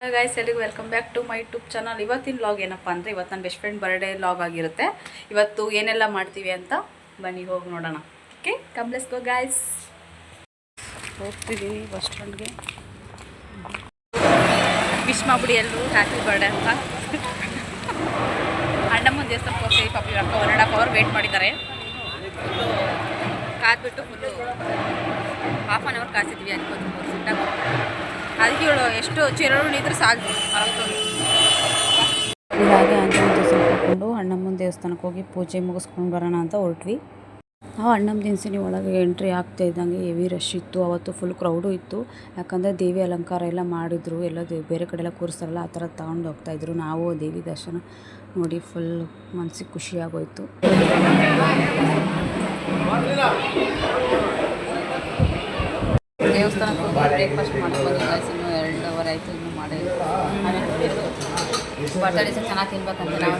Guys ಎಲ್ಲಿಗೂ welcome back to my YouTube channel. ಇವತ್ತಿನ vlog ಏನಪ್ಪ ಅಂದರೆ ಇವತ್ತು ನನ್ನ ಬೆಸ್ಟ್ ಫ್ರೆಂಡ್ ಬರ್ಡೇ ವ್ಲಾಗ್ ಆಗಿರುತ್ತೆ. ಇವತ್ತು ಏನೆಲ್ಲ ಮಾಡ್ತೀವಿ ಅಂತ ಬನ್ನಿ ಹೋಗಿ ನೋಡೋಣ. Okay come let's go guys. ಹೋಗ್ತಿದ್ದೀನಿ ಬಸ್ ಸ್ಟ್ಯಾಂಡ್ಗೆ. ವಿಶ್ ಮಾಡ್ಬಿಡಿ ಎಲ್ಲರೂ ಹ್ಯಾಪಿ ಬರ್ಡೇ ಅಂತ. ಅಣ್ಣಮ್ಮನ ದೇವಸ್ಥಾನಕ್ಕೆ ಹೋಗ್ತೀವಿ. ಪಾಪಿ ಅಕ್ಕ 1.5 hour ವೇಟ್ ಮಾಡಿದ್ದಾರೆ. ಕಾದ್ಬಿಟ್ಟು ಫುಲ್ಲು ಹಾಫ್ ಆನ್ ಅವರ್ ಕಾಸಿದ್ವಿ ಅನ್ಕೋತೀನಿ. ಸಿಟ್ಟಾಗಿ ಅದಕ್ಕೆ ಇವಳು ಎಷ್ಟು ಚಿರಳು ಇದ್ರೆ ಸಾಕು. ಹಾಗೆ ಆಂಜನೇಯ ದೇವಸ್ಥಾನಕ್ಕೆ ಹೋಗ್ಕೊಂಡು ಅಣ್ಣಮ್ಮನ ದೇವಸ್ಥಾನಕ್ಕೆ ಹೋಗಿ ಪೂಜೆ ಮುಗಿಸ್ಕೊಂಡು ಬರೋಣ ಅಂತ ಹೊರಟ್ವಿ. ನಾವು ಅಣ್ಣಮ್ಮ ದಿನಸಿನಿ ಒಳಗೆ ಎಂಟ್ರಿ ಆಗ್ತಾ ಇದ್ದಂಗೆ ಹೆವಿ ರಶ್ ಇತ್ತು. ಅವತ್ತು ಫುಲ್ ಕ್ರೌಡು ಇತ್ತು. ಯಾಕಂದರೆ ದೇವಿ ಅಲಂಕಾರ ಎಲ್ಲ ಮಾಡಿದ್ರು. ಎಲ್ಲ ಬೇರೆ ಕಡೆ ಎಲ್ಲ ಕೂರಿಸ್ತಾರಲ್ಲ ಆ ಥರ ತಗೊಂಡು ಹೋಗ್ತಾಯಿದ್ರು. ನಾವು ದೇವಿ ದರ್ಶನ ನೋಡಿ ಫುಲ್ ಮನಸ್ಸಿಗೆ ಖುಷಿಯಾಗೋಯ್ತು. ದೇವಸ್ಥಾನಕ್ಕೆ ಹೋಗಿ ಬ್ರೇಕ್ಫಾಸ್ಟ್ ಮಾಡ್ಕೊಂಡು ಇನ್ನೂ 2 hour ಆಯಿತು, ಇನ್ನೂ ಮಾಡೇ ಬರ್ತಡೇ ಸಹ ಚೆನ್ನಾಗಿ ತಿನ್ಬೇಕಂತ ನಾವು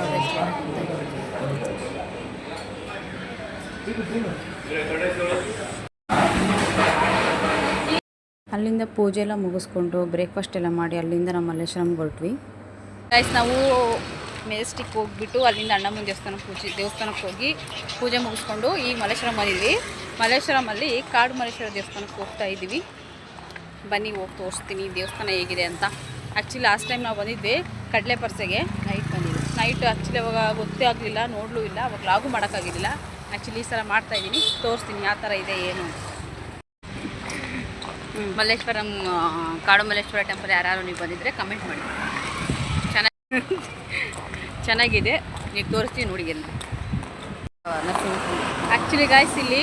ಅಲ್ಲಿಂದ ಪೂಜೆ ಎಲ್ಲ ಮುಗಿಸ್ಕೊಂಡು ಬ್ರೇಕ್ಫಾಸ್ಟ್ ಎಲ್ಲ ಮಾಡಿ ಅಲ್ಲಿಂದ ನಮ್ಮ ಮಲ್ಲೇಶ್ವರಂಗೆ ಹೊರಟ್ವಿ. ಗೈಸ್ ನಾವು ಮೆಜೆಸ್ಟಿಕ್ ಹೋಗಿಬಿಟ್ಟು ಅಲ್ಲಿಂದ ಅಣ್ಣಮ್ಮನ ದೇವಸ್ಥಾನಕ್ಕೆ ಹೋಗಿ ಪೂಜೆ ಮುಗಿಸ್ಕೊಂಡು ಈಗ ಮಲ್ಲೇಶ್ವರಂ ಬಂದಿದ್ವಿ. ಮಲ್ಲೇಶ್ವರಮಲ್ಲಿ ಕಾಡು ಮಲ್ಲೇಶ್ವರ ದೇವಸ್ಥಾನಕ್ಕೆ ಹೋಗ್ತಾ ಇದ್ದೀವಿ. ಬನ್ನಿ ಹೋಗಿ ತೋರಿಸ್ತೀನಿ ದೇವಸ್ಥಾನ ಹೇಗಿದೆ ಅಂತ. ಆ್ಯಕ್ಚುಲಿ ಲಾಸ್ಟ್ ಟೈಮ್ ನಾವು ಬಂದಿದ್ವಿ ಕಡಲೆ ಪರ್ಸೆಗೆ. ನೈಟ್ ಬಂದಿದ್ವಿ. ನೈಟ್ ಆ್ಯಕ್ಚುಲಿ ಅವಾಗ ಗೊತ್ತೇ ಆಗಲಿಲ್ಲ, ನೋಡಲೂ ಇಲ್ಲ, ಅವಾಗ ಲಾಗು ಮಾಡೋಕ್ಕಾಗಿರಲಿಲ್ಲ. ಆ್ಯಕ್ಚುಲಿ ಈ ಸಲ ಮಾಡ್ತಾಯಿದ್ದೀನಿ, ತೋರಿಸ್ತೀನಿ ಯಾವ ಥರ ಇದೆ ಏನು. ಮಲ್ಲೇಶ್ವರಂ ಕಾಡು ಮಲ್ಲೇಶ್ವರ ಟೆಂಪಲ್ ಯಾರು ನೀವು ಬಂದಿದ್ದರೆ ಕಮೆಂಟ್ ಮಾಡಿ. ಚೆನ್ನಾಗಿದೆ, ನೀವು ತೋರಿಸ್ತೀವಿ ನೋಡಿ ಎಲ್ಲ. ಆ್ಯಕ್ಚುಲಿ ಗಾಯ್ಸ್ ಇಲ್ಲಿ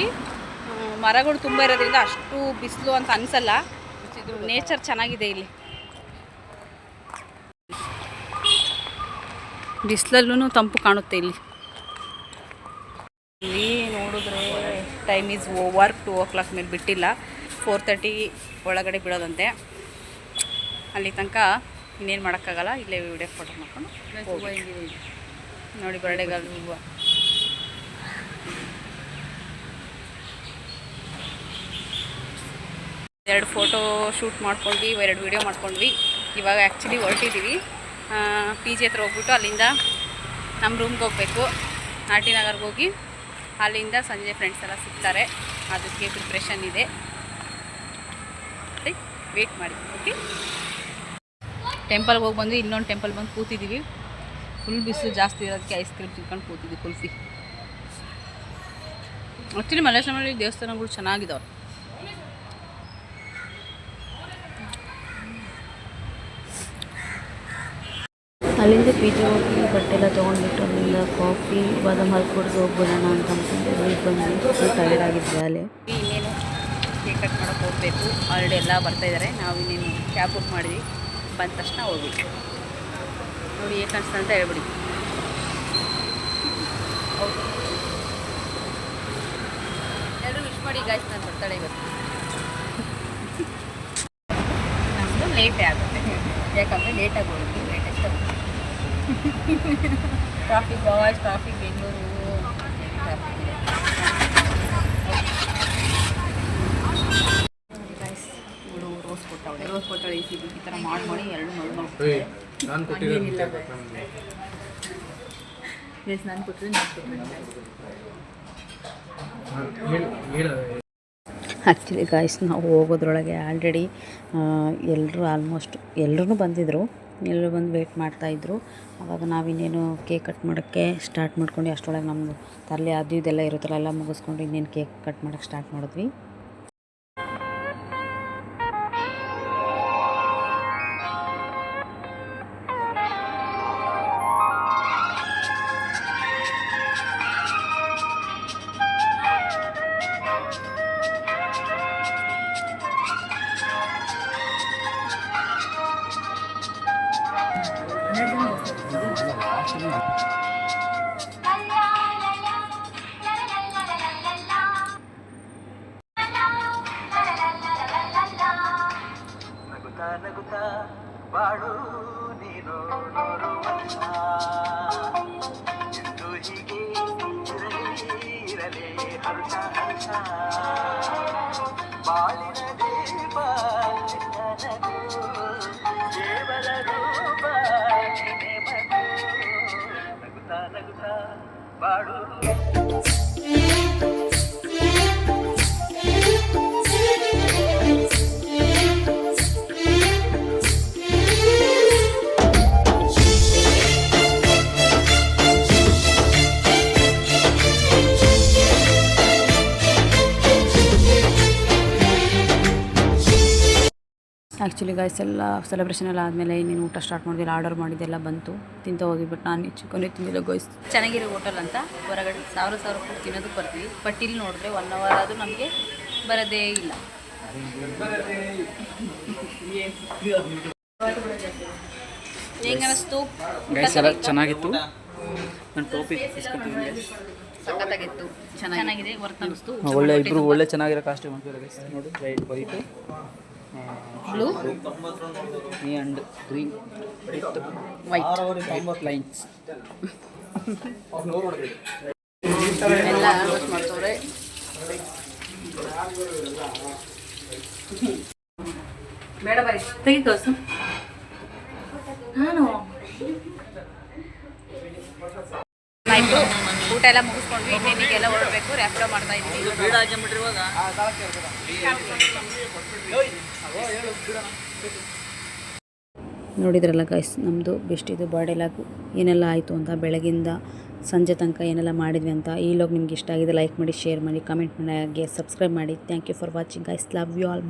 ಮರಗಳು ತುಂಬ ಇರೋದ್ರಿಂದ ಅಷ್ಟು ಬಿಸಿಲು ಅಂತ ಅನಿಸಲ್ಲ. ಇದು ನೇಚರ್ ಚೆನ್ನಾಗಿದೆ. ಇಲ್ಲಿ ಬಿಸಿಲಲ್ಲೂ ತಂಪು ಕಾಣುತ್ತೆ. ಇಲ್ಲಿ ನೋಡಿದ್ರೆ ಟೈಮ್ ಈಸ್ ಓವರ್. 2 o'clock ಮೇಲೆ ಬಿಟ್ಟಿಲ್ಲ. 4:30 ಒಳಗಡೆ ಬಿಡೋದಂತೆ. ಅಲ್ಲಿ ತನಕ ಇನ್ನೇನು ಮಾಡೋಕ್ಕಾಗಲ್ಲ. ಇಲ್ಲೇ ವಿಡಿಯೋ ಫೋಟೋ ಮಾಡ್ಕೊಂಡು ನೋಡಿ ಬರ್ಡೇಗಲ್ ಹೂವು. ಎರಡು ಫೋಟೋ ಶೂಟ್ ಮಾಡ್ಕೊಂಡ್ವಿ, 2 ವಿಡಿಯೋ ಮಾಡ್ಕೊಂಡ್ವಿ. ಇವಾಗ ಆ್ಯಕ್ಚುಲಿ ಹೊರಟಿದ್ದೀವಿ. PG ಹತ್ರ ಹೋಗ್ಬಿಟ್ಟು ಅಲ್ಲಿಂದ ನಮ್ಮ ರೂಮ್ಗೆ ಹೋಗಬೇಕು. RT ನಗರ್ಗೆ ಹೋಗಿ ಅಲ್ಲಿಂದ ಸಂಜೆ ಫ್ರೆಂಡ್ಸ್ ಎಲ್ಲ ಸಿಗ್ತಾರೆ. ಅದಕ್ಕೆ ಪ್ರಿಪ್ರೇಷನ್ ಇದೆ. ವೇಟ್ ಮಾಡಿ. ಓಕೆ ಟೆಂಪಲ್ಗೆ ಹೋಗಿ ಬಂದು ಇನ್ನೊಂದು ಟೆಂಪಲ್ ಬಂದು ಕೂತಿದ್ದೀವಿ. ಫುಲ್ ಬಿಸಿಲು ಜಾಸ್ತಿ ಇರೋದಕ್ಕೆ ಐಸ್ ಕ್ರೀಮ್ ತಿನ್ಕೊಂಡು ಕೂತಿದ್ವಿ. ಕುಲ್ಫಿ. ಆ್ಯಕ್ಚುಲಿ ಮಲ್ಲೇಶ್ವರಮಲ್ಲಿ ದೇವಸ್ಥಾನಗಳು ಚೆನ್ನಾಗಿದ್ದಾವೆ. ಅಲ್ಲಿಂದ PG ಹೋಗಿ ಬಟ್ಟೆ ಎಲ್ಲ ತೊಗೊಂಡ್ಬಿಟ್ಟು ಅಲ್ಲಿಂದ ಕಾಫಿ ಬಾದಾಮ್ ಹಾಲು ಕುಡಿದು ಹೋಗ್ಬಿಡೋಣ ಅಂತ ಅಂದ್ಕೊಂಡು ಬಂದು ಫುಲ್ ಟೈರ್ಡ್ ಆಗಿದ್ವಿ. ಅಲ್ಲೇ ಇನ್ನೇನು ಕೇಕ್ ಕಟ್ ಮಾಡೋಕ್ಕೆ ಹೋಗಬೇಕು. ಆಲ್ರೆಡಿ ಎಲ್ಲ ಬರ್ತಾಯಿದ್ದಾರೆ. ನಾವು ಇನ್ನೇನು ಕ್ಯಾಬ್ ಬುಕ್ ಮಾಡಿದ್ವಿ. ಬಂದ ತಕ್ಷಣ ಹೋಗ್ಬೇಕು. ನೋಡಿ ಹೇಗೆ ಕಾಣಿಸ್ತಾ ಅಂತ ಹೇಳ್ಬಿಡಿ. ಎಲ್ಲರೂ ವಿಶ್ ಮಾಡಿ ಗಾಯ್ಸ್. ನಾನು ಬರ್ತಾಳೆ ಇವತ್ತು. ನಮ್ಮದು ಲೇಟೇ ಆಗುತ್ತೆ, ಯಾಕಂದರೆ ಲೇಟಾಗಿ ಹೋಗುತ್ತೆ. Latest traffic boys, traffic Bengaluru guys. ಇವಳು ರೋಸ್ ಕೊಟ್ಟಾಳೆ ಈ ಥರ ಮಾಡಿ 2 ನೋಡಿ ನಾನು ಕೊಟ್ಟರೆ ಆ್ಯಕ್ಚುಲಿ ಗಾಯ್ಸ್ ನಾವು ಹೋಗೋದ್ರೊಳಗೆ ಆಲ್ರೆಡಿ ಎಲ್ಲರೂ ಬಂದಿದ್ದರು. ಎಲ್ಲರೂ ಬಂದು ವೇಟ್ ಮಾಡ್ತಾಯಿದ್ರು. ಆವಾಗ ನಾವಿನ್ನೇನು ಕೇಕ್ ಕಟ್ ಮಾಡೋಕ್ಕೆ ಸ್ಟಾರ್ಟ್ ಮಾಡ್ಕೊಂಡು ಅಷ್ಟರೊಳಗೆ ನಮ್ಮದು ತರಲೆ ಅದು ಇದೆಲ್ಲ ಇರುತ್ತಲ್ಲ ಎಲ್ಲ ಮುಗಿಸ್ಕೊಂಡು ಇನ್ನೇನು ಕೇಕ್ ಕಟ್ ಮಾಡೋಕ್ಕೆ ಸ್ಟಾರ್ಟ್ ಮಾಡಿದ್ವಿ. ನಗುತ್ತಾ ಬಾಳು ನೀನು ಎಂದು ಹೀಗೆ ಇರಲಿ ಹರ್ಷ ಹರ್ಷ ಬಾಳಿನ ದೀಪ ಕೇವಲ ಆ್ಯಕ್ಚುಲಿ ಗೈಸ್ ಎಲ್ಲ ಸೆಲೆಬ್ರೇಷನ್ ಎಲ್ಲ ಆದಮೇಲೆ ಇನ್ನೇನು ಊಟ ಸ್ಟಾರ್ಟ್ ಮಾಡಿದ್ದಿಲ್ಲ, ಆರ್ಡರ್ ಮಾಡಿದ್ದೆಲ್ಲ ಬಂತು. ತಿಂತ ಹೋಗಿಬಿಟ್ಟು ನಾನು ಚಿಕನ್ ತಿಂದಿಲ್ಲ ಗೈಸ್. ಚೆನ್ನಾಗಿರೋ ಹೋಟೆಲ್ ಅಂತ ಹೊರಗಡೆ ಸಾವಿರ ರೂಪಾಯಿ ತಿನ್ನೋದಕ್ಕೆ ಬರ್ತೀವಿ. ಬಟ್ ಇಲ್ಲಿ ನೋಡಿದ್ರೆ 1 ಅವರ್ ಆದರೂ ನಮಗೆ ಬರೋದೇ ಇಲ್ಲ. ಹೆಂಗನಿಸ್ತು? ಗೈಸ್ ಎಲ್ಲ ಚೆನ್ನಾಗಿತ್ತು. ನಾನು ಟೋಪಿ ಸಖತ್ತಾಗಿತ್ತು, ಚೆನ್ನಾಗಿದೆ, ವರ್ತ್ ಅನ್ನಿಸ್ತು. ಒಳ್ಳೆ ಚೆನ್ನಾಗಿರೋ ಕಾಸ್ಟ್ಯೂಮ್ ಅಂತಾರೆ ಗೈಸ್. ನೋಡಿ white blue and green with white lines ಎಲ್ಲ ರೋಸ್ಟ್ ಮಾಡ್ತವ್ರೆ. ಬೇಡ ಬರೀ ತೆಗಿ ತೋರಿಸು. ನಾನು ಆಯಿತು, ಊಟ ಎಲ್ಲ ಮುಗಿಸ್ಕೊಂಡ್ವಿ. ಇನ್ನೇನಿಗೆಲ್ಲ ಹೊರಡಬೇಕು, ರ್ಯಾಪಿಡೋ ಮಾಡ್ತಾ ಇದ್ವಿ. ನೋಡಿದ್ರಲ್ಲ ಗೈಸ್, ನಮ್ಮದು ಬೆಸ್ಟಿದು ಬರ್ಡೇ ಲಾಗು ಏನೆಲ್ಲ ಆಯಿತು ಅಂತ, ಬೆಳಗಿಂದ ಸಂಜೆ ತನಕ ಏನೆಲ್ಲ ಮಾಡಿದ್ವಿ ಅಂತ. ಈ ಲಾಗ್ ನಿಮ್ಗೆ ಇಷ್ಟ ಆಗಿದೆ ಲೈಕ್ ಮಾಡಿ, ಶೇರ್ ಮಾಡಿ, ಕಮೆಂಟ್ ಮಾಡಿ, ಹಾಗೆ ಸಬ್ಸ್ಕ್ರೈಬ್ ಮಾಡಿ. Thank you for watching guys. Love you all.